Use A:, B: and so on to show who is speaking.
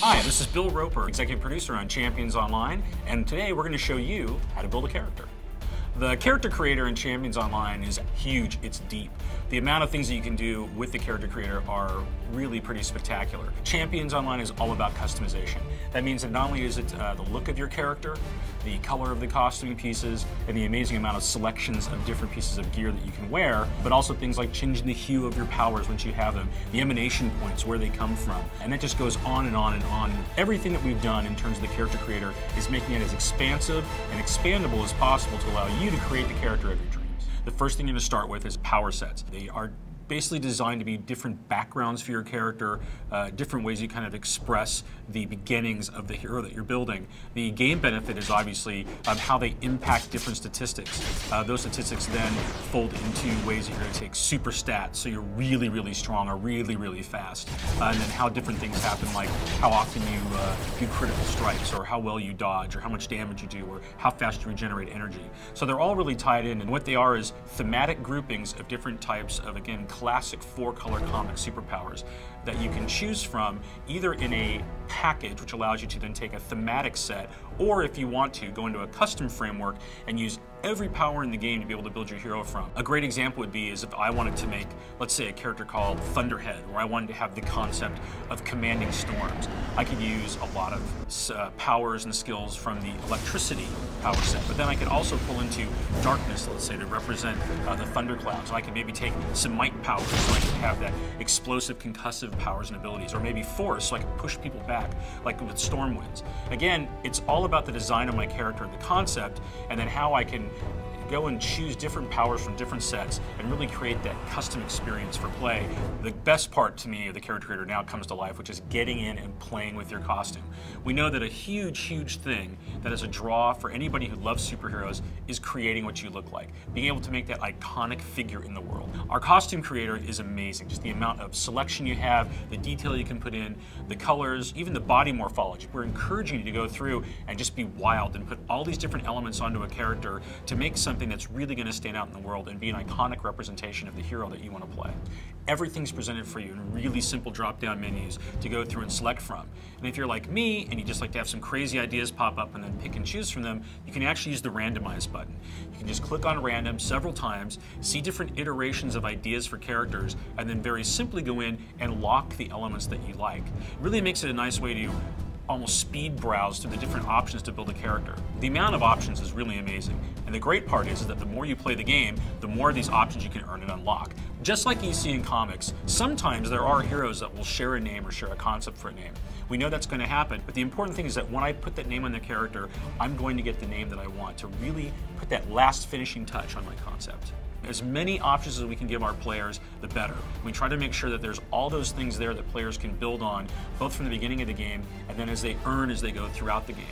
A: Hi, this is Bill Roper, executive producer on Champions Online, and today we're going to show you how to build a character. The character creator in Champions Online is huge, it's deep. The amount of things that you can do with the character creator are really pretty spectacular. Champions Online is all about customization. That means that not only is it the look of your character, the color of the costuming pieces, and the amazing amount of selections of different pieces of gear that you can wear, but also things like changing the hue of your powers once you have them, the emanation points, where they come from, and that just goes on and on and on. Everything that we've done in terms of the character creator is making it as expansive and expandable as possible to allow you to create the character of your dreams. The first thing you're going to start with is power sets. They are basically designed to be different backgrounds for your character, different ways you kind of express the beginnings of the hero that you're building. The game benefit is obviously how they impact different statistics. Those statistics then fold into ways that you're going to take super stats, so you're really, really strong or really, really fast. And then how different things happen, like how often you do critical strikes, or how well you dodge, or how much damage you do, or how fast you regenerate energy. So they're all really tied in, and what they are is thematic groupings of different types of, again, classic 4-color comic superpowers that you can choose from, either in a package, which allows you to then take a thematic set, or if you want to, go into a custom framework and use every power in the game to be able to build your hero from. A great example would be is if I wanted to make, let's say, a character called Thunderhead, or I wanted to have the concept of commanding storms. I could use a lot of powers and skills from the electricity power set, but then I could also pull into darkness, let's say, to represent the thunderclouds. I could maybe take some might powers, so I could have that explosive concussive powers and abilities, or maybe force, so I could push people back, like with storm winds. Again, it's all about the design of my character, the concept, and then how I can go and choose different powers from different sets and really create that custom experience for play. The best part to me of the character creator now comes to life, which is getting in and playing with your costume. We know that a huge, huge thing that is a draw for anybody who loves superheroes is creating what you look like, being able to make that iconic figure in the world. Our costume creator is amazing, just the amount of selection you have, the detail you can put in, the colors, even the body morphology. We're encouraging you to go through and just be wild and put all these different elements onto a character to make something that's really going to stand out in the world and be an iconic representation of the hero that you want to play. Everything's presented for you in really simple drop-down menus to go through and select from. And if you're like me and you just like to have some crazy ideas pop up and then pick and choose from them, you can actually use the randomize button. You can just click on random several times, see different iterations of ideas for characters, and then very simply go in and lock the elements that you like. It really makes it a nice way to almost speed browse through the different options to build a character. The amount of options is really amazing, and the great part is that the more you play the game, the more of these options you can earn and unlock. Just like you see in comics, sometimes there are heroes that will share a name or share a concept for a name. We know that's going to happen, but the important thing is that when I put that name on the character, I'm going to get the name that I want to really put that last finishing touch on my concept. As many options as we can give our players, the better. We try to make sure that there's all those things there that players can build on, both from the beginning of the game and then as they earn as they go throughout the game.